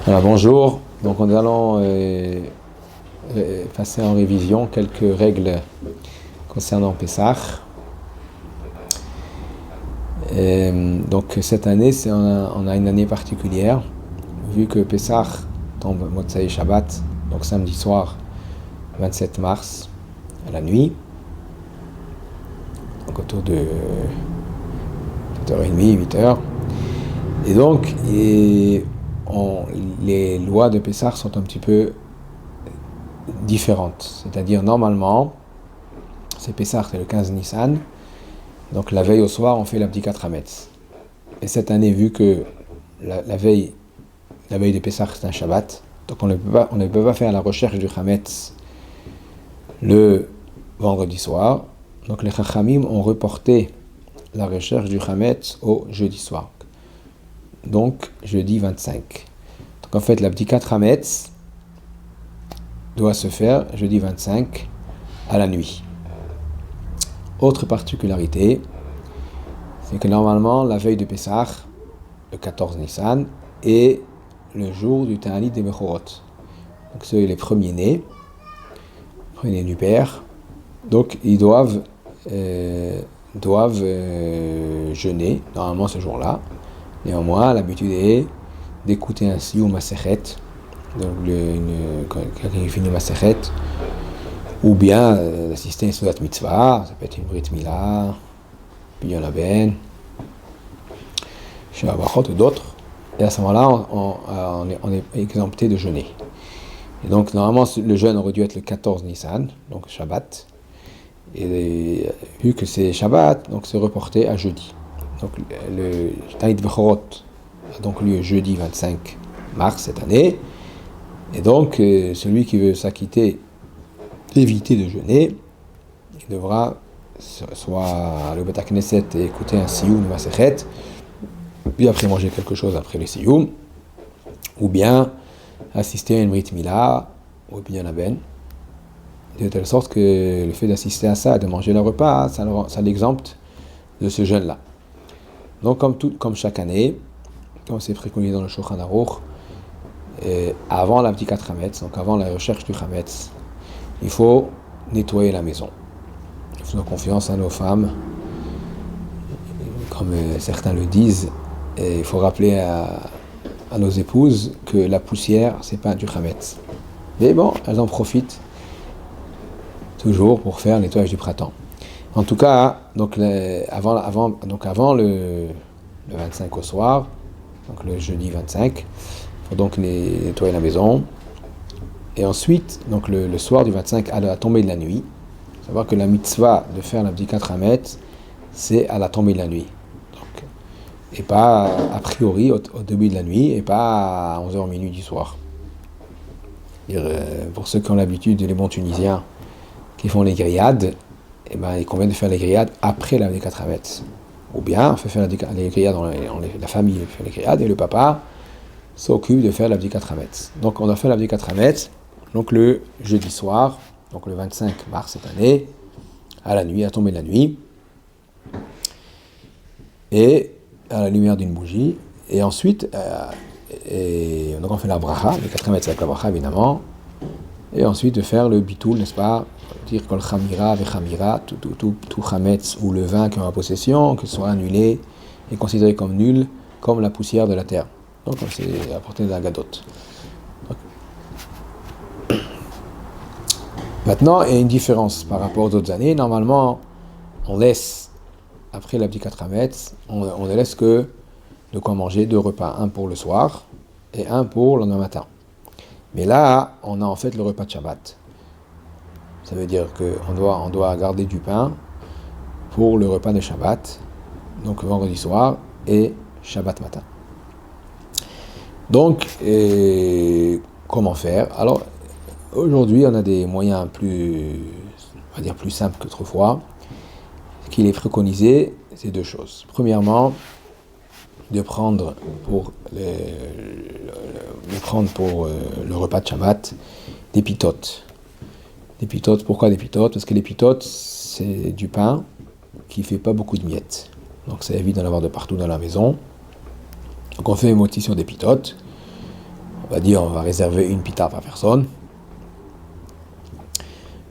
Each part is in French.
Alors, bonjour, donc nous allons passer en révision quelques règles concernant Pessah. Donc cette année, on a une année particulière, vu que Pessah tombe Motsai Shabbat, donc samedi soir 27 mars, à la nuit, donc autour de 7h30, 8h. Et donc, les lois de Pessah sont un petit peu différentes. C'est-à-dire, normalement, c'est Pessah, c'est le 15 Nissan. Donc, la veille au soir, on fait l'Abdikat Hametz. Et cette année, vu que la veille de Pessah, c'est un Shabbat, donc on ne peut pas faire la recherche du Hametz le vendredi soir. Donc, les Chachamim ont reporté la recherche du Hametz au jeudi soir. Donc, jeudi 25. Donc, en fait, l'Abdikat Hametz doit se faire jeudi 25 à la nuit. Autre particularité, c'est que normalement, la veille de Pessah, le 14 Nissan, est le jour du Ta'anit des Bechorot. Donc, c'est les premiers-nés du père. Donc, ils doivent jeûner, normalement, ce jour-là. Néanmoins, l'habitude est d'écouter un Siyum Masechet, donc quelqu'un qui finit Masechet, ou bien d'assister à une Soudat Mitzvah, ça peut être une Brit Mila, Pidyon Haben, Shabbat ou d'autres. Et à ce moment-là, on est exempté de jeûner. Et donc, normalement, le jeûne aurait dû être le 14 Nissan, donc Shabbat. Et vu que c'est Shabbat, donc c'est reporté à jeudi. Donc, le Ta'anit Bechorot a donc lieu jeudi 25 mars cette année. Et donc, celui qui veut s'acquitter, éviter de jeûner, il devra soit le Beth Knesset et écouter un Siyum de Masechet, puis après manger quelque chose après le Siyum, ou bien assister à une Brit Mila, ou Pidyon Haben, de telle sorte que le fait d'assister à ça, de manger le repas, ça l'exempte de ce jeûne-là. Donc, comme chaque année, comme c'est préconisé dans le Shulchan Aruch, avant l'Abdikat Hametz, donc avant la recherche du Hametz, il faut nettoyer la maison. Faisons confiance à nos femmes, comme certains le disent, et il faut rappeler à nos épouses que la poussière, c'est pas du Hametz. Mais bon, elles en profitent toujours pour faire le nettoyage du printemps. En tout cas, donc avant le 25 au soir, donc le jeudi 25, il faut donc nettoyer la maison. Et ensuite, donc le soir du 25 à la tombée de la nuit, il faut savoir que la mitzvah de faire l'Abdikat Hametz, c'est à la tombée de la nuit. Donc, et pas a priori au début de la nuit, et pas à 11h minuit du soir. Pour ceux qui ont l'habitude, les bons Tunisiens qui font les grillades, il convient de faire les grillades après l'Abdikat Hametz. Ou bien, on fait faire les grillades, la famille fait les grillades, et le papa s'occupe de faire l'Abdikat Hametz. Donc, on a fait l'Abdikat Hametz, donc le jeudi soir, donc le 25 mars cette année, à la nuit, à tomber de la nuit, et à la lumière d'une bougie, et ensuite, donc on fait la bracha, le 4 mètres avec la bracha évidemment, et ensuite de faire le bitoul, n'est-ce pas, dire kol chamira vechamira, tout chametz ou le vin qui est en possession, que ce soit annulé et considéré comme nul, comme la poussière de la terre. Donc c'est apporté de la gadote. Maintenant, il y a une différence par rapport aux autres années. Normalement, on laisse, après l'Abdikat Hametz, on ne laisse que de quoi manger 2 repas, un pour le soir et un pour le lendemain matin. Mais là, on a en fait le repas de Shabbat. Ça veut dire qu'on doit garder du pain pour le repas de Shabbat, donc vendredi soir et Shabbat matin. Donc, comment faire ? Alors, aujourd'hui, on a des moyens plus simples qu'autrefois. Ce qu'il est préconisé, c'est 2 choses. Premièrement, de prendre pour le repas de Shabbat des pitotes. Des pitotes, pourquoi des pitotes ? Parce que les pitotes, c'est du pain qui ne fait pas beaucoup de miettes. Donc ça évite d'en avoir de partout dans la maison. Donc on fait une moitié sur des pitotes. On va dire, on va réserver une pita par personne.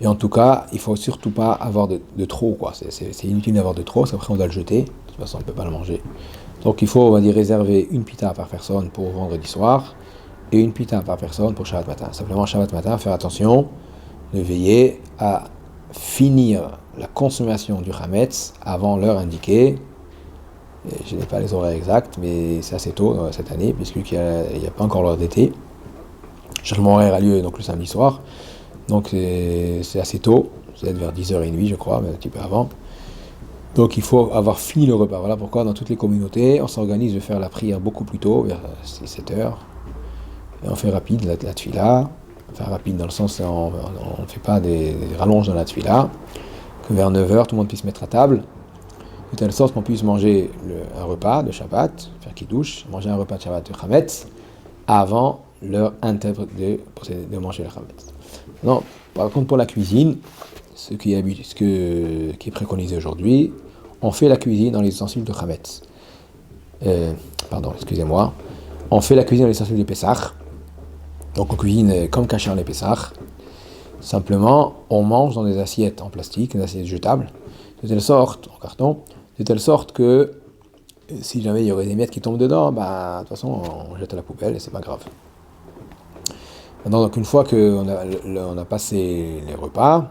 Et en tout cas, il faut surtout pas avoir de trop, quoi. C'est inutile d'avoir de trop, parce qu'après on doit le jeter. De toute façon, on ne peut pas le manger. Donc il faut, on va dire, réserver une pita par personne pour vendredi soir et une pita par personne pour Shabbat matin. Simplement, Shabbat matin, faire attention de veiller à finir la consommation du Hametz avant l'heure indiquée. Et je n'ai pas les horaires exacts, mais c'est assez tôt cette année, puisqu'il n'y a pas encore l'heure d'été. Le changement horaire a lieu donc le samedi soir. Donc c'est assez tôt, c'est vers 10h30 je crois, mais un petit peu avant. Donc il faut avoir fini le repas. Voilà pourquoi dans toutes les communautés, on s'organise de faire la prière beaucoup plus tôt, vers 6-7 heures. Et on fait rapide la tfila. Enfin rapide dans le sens où on ne fait pas des rallonges dans la tfila. Que vers 9h, tout le monde puisse se mettre à table. De telle sorte qu'on puisse manger un repas de Shabbat, faire kiddush, manger un repas de Shabbat de Chametz, avant l'heure intègre de manger le Chametz. Non, par contre pour la cuisine, ce qui est préconisé aujourd'hui, on fait la cuisine dans les ustensiles de Chametz. Excusez-moi. On fait la cuisine dans les ustensiles de Pessah. Donc on cuisine comme Kasher les Pessah. Simplement, on mange dans des assiettes en plastique, des assiettes jetables, de telle sorte, en carton, de telle sorte que si jamais il y aurait des miettes qui tombent dedans, de toute façon on jette à la poubelle et c'est pas grave. Maintenant, donc une fois qu'on a passé les repas,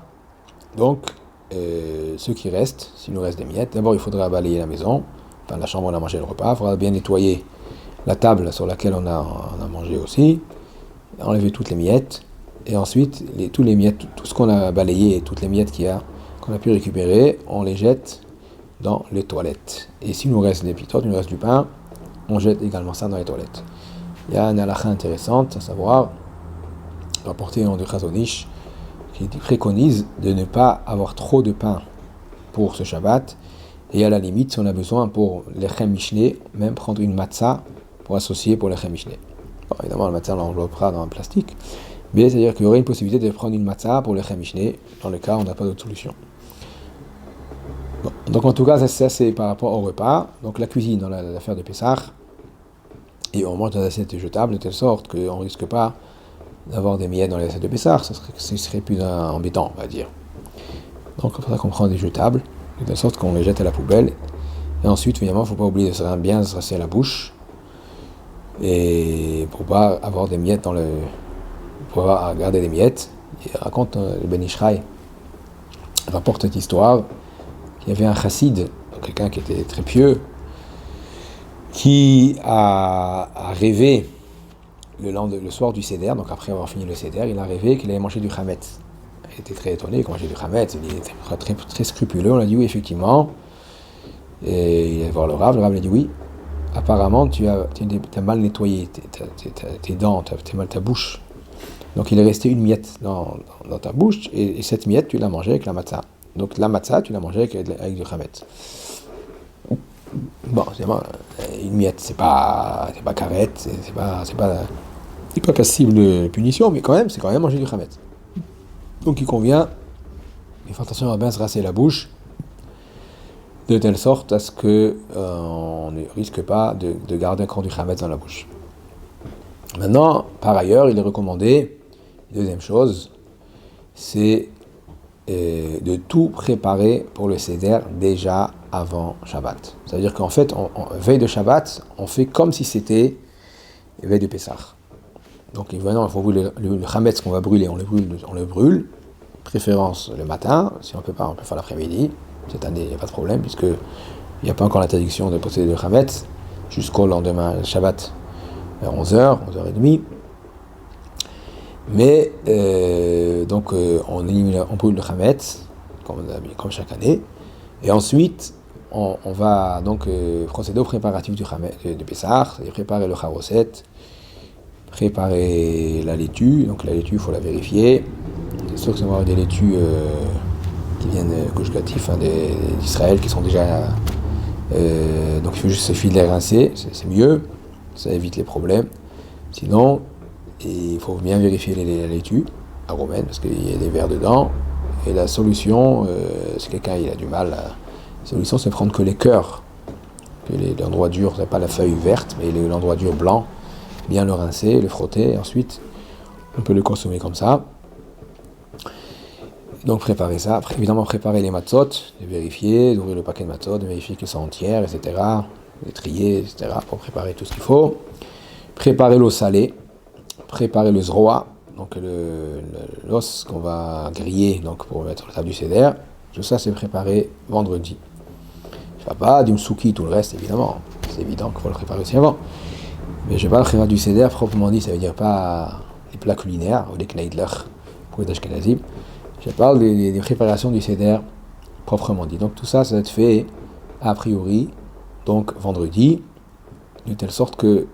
donc ceux qui restent, s'il nous reste des miettes, d'abord il faudra balayer la maison, enfin la chambre où on a mangé le repas, il faudra bien nettoyer la table sur laquelle on a mangé aussi, enlever toutes les miettes, et ensuite tous les miettes, tout ce qu'on a balayé et toutes les miettes qu'on a pu récupérer, on les jette dans les toilettes. Et s'il nous reste des pitotes, il nous reste du pain, on jette également ça dans les toilettes. Il y a une halakha intéressante, à savoir, rapporté en de Chazon Ish, qui préconise de ne pas avoir trop de pain pour ce Shabbat, et à la limite, si on a besoin pour l'Echem Mishneh, même prendre une matzah pour associer pour l'Echem Mishneh. Bon, évidemment, la matzah, on l'enveloppera dans un plastique, mais c'est-à-dire qu'il y aurait une possibilité de prendre une matzah pour l'Echem Mishneh, dans le cas où on n'a pas d'autre solution. Bon, donc en tout cas, ça c'est par rapport au repas. Donc la cuisine dans l'affaire de Pessah, et on mange dans des assiettes jetables de telle sorte qu'on ne risque pas d'avoir des miettes dans les assiettes de Pessah, ce serait plus embêtant, on va dire. Donc c'est pour ça qu'on prend des jetables, de telle sorte qu'on les jette à la poubelle. Et ensuite, évidemment, il ne faut pas oublier de bien se rincer à la bouche, et pour pas avoir des miettes pour pas garder des miettes. Il raconte le Ben Ishraï, rapporte cette histoire. Il y avait un chassid, quelqu'un qui était très pieux, qui a rêvé le soir du Seder, donc après avoir fini le Seder, il a rêvé qu'il allait manger du Chametz. Il était très étonné qu'il mangeait du Chametz, il était très, très scrupuleux. On a dit oui, effectivement. Et il allait voir le Rav lui a dit oui. Apparemment, tu as mal nettoyé tes dents, ta bouche. Donc il est resté une miette dans ta bouche, et cette miette, tu l'as mangée avec la matzah. Donc la matzah, tu l'as mangée avec du chametz. Bon, une miette, c'est pas carrette, c'est pas passible de punition, mais quand même, c'est quand même manger du chametz. Donc il convient, il faut attention à bien se rincer la bouche, de telle sorte à ce que on ne risque pas de garder encore du chametz dans la bouche. Maintenant, par ailleurs, il est recommandé, deuxième chose, c'est de tout préparer pour le Seder déjà avant Shabbat. C'est-à-dire qu'en fait, veille de Shabbat, on fait comme si c'était veille de Pessah. Donc évidemment, il faut brûler le chametz qu'on va brûler, on le brûle, préférence le matin, si on peut pas, on peut faire l'après-midi. Cette année, il n'y a pas de problème, puisque il n'y a pas encore l'interdiction de posséder le chametz jusqu'au lendemain Shabbat, vers 11h, 11h30. Mais on brûle le chametz comme chaque année, et ensuite on va donc procéder aux préparatifs du chametz de Pessah, c'est-à-dire préparer le charoset, préparer la laitue. Donc la laitue, il faut la vérifier. C'est sûr que ça va avoir des laitues qui viennent Gush-Katif, d'Israël, qui sont déjà donc il suffit de les rincer, c'est mieux, ça évite les problèmes. Sinon, il faut bien vérifier la laitue aromène, parce qu'il y a des vers dedans. Et la solution, si quelqu'un il a du mal, la solution c'est prendre que les cœurs, que l'endroit dur, c'est pas la feuille verte, mais l'endroit dur blanc, bien le rincer, le frotter, et ensuite on peut le consommer comme ça. Donc préparer ça, après évidemment préparer les matzot, de vérifier, d'ouvrir le paquet de matzot, de vérifier qu'elles sont entières, etc. Les trier, etc. pour préparer tout ce qu'il faut. Préparer l'eau salée, préparer le zroa, donc l'os qu'on va griller donc pour mettre sur la table du seder. Tout ça c'est préparé vendredi. Shabbat, du msouki, tout le reste évidemment, c'est évident qu'il faut le préparer aussi avant. Mais je ne vais pas le préparer du seder proprement dit, ça veut dire pas les plats culinaires ou les kneidler pour les ashkenazim. Je parle des préparations du seder proprement dit. Donc tout ça, ça va être fait a priori, donc vendredi, de telle sorte que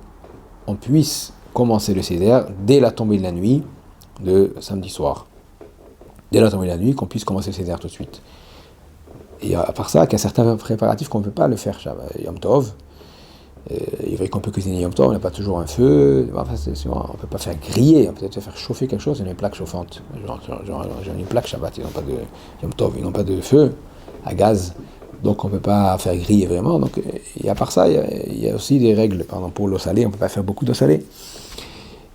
on puisse commencer le seder dès la tombée de la nuit de samedi soir. Dès la tombée de la nuit, qu'on puisse commencer le seder tout de suite. Et à part ça, qu'il y a certains préparatifs qu'on ne peut pas le faire Yom Tov. Il est vrai qu'on peut cuisiner Yom Tov, on n'a pas toujours un feu, enfin, on ne peut pas faire griller, on peut peut-être faire chauffer quelque chose, c'est une plaque chauffante. Genre une plaque Shabbat, ils n'ont pas de Yom Tov, ils n'ont pas de feu à gaz, donc on ne peut pas faire griller vraiment. Donc, et à part ça, il y a aussi des règles, par exemple pour l'eau salée, on ne peut pas faire beaucoup d'eau salée.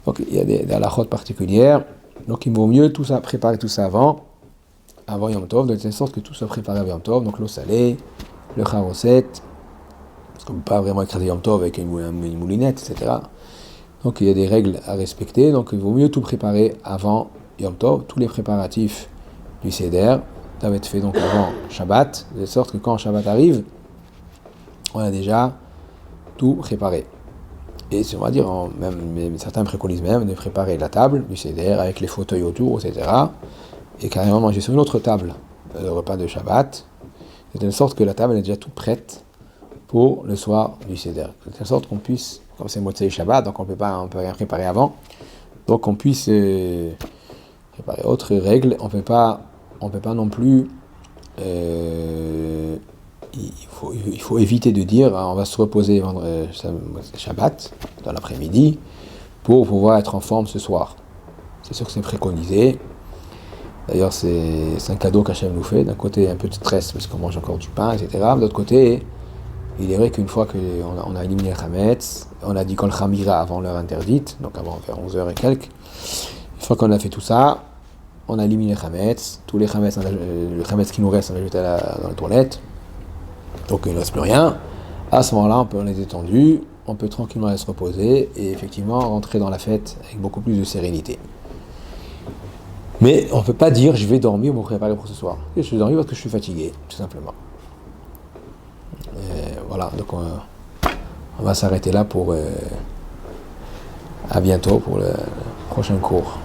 Donc il y a des halakhot particulières, donc il vaut mieux tout ça, préparer tout ça avant Yom Tov, de telle sorte que tout soit préparé avant Yom Tov, donc l'eau salée, le charoset, parce qu'on ne peut pas vraiment écraser Yom Tov avec une moulinette, etc. Donc il y a des règles à respecter, donc il vaut mieux tout préparer avant Yom Tov. Tous les préparatifs du Seder doivent être faits donc avant Shabbat, de sorte que quand Shabbat arrive, on a déjà tout préparé. Et on va dire, même certains préconisent même de préparer la table du Seder avec les fauteuils autour, etc. Et carrément manger sur une autre table le repas de Shabbat, de telle sorte que la table est déjà toute prête pour le soir du Seder. De telle sorte qu'on puisse, comme c'est Motzei Shabbat, donc on peut rien préparer avant, donc on puisse préparer. Autre règle, on peut pas non plus, il faut éviter de dire on va se reposer Shabbat dans l'après-midi pour pouvoir être en forme ce soir. C'est sûr que c'est préconisé. D'ailleurs, c'est un cadeau qu'Hachem nous fait. D'un côté, un peu de stress parce qu'on mange encore du pain, etc. De l'autre côté, il est vrai qu'une fois qu'on a éliminé le Hametz, on a dit qu'on le Khamira avant l'heure interdite, donc avant vers 11h et quelques. Une fois qu'on a fait tout ça, on a éliminé le Hametz. Tous les Hametz, le Hametz qui nous reste, on l'a jeté dans la toilette. Donc il ne reste plus rien. À ce moment-là, on peut les détendre, on peut tranquillement aller se reposer et effectivement rentrer dans la fête avec beaucoup plus de sérénité. Mais on ne peut pas dire je vais dormir pour me préparer pour ce soir. Je vais dormir parce que je suis fatigué, tout simplement. Et voilà, donc on va s'arrêter là pour à bientôt pour le prochain cours.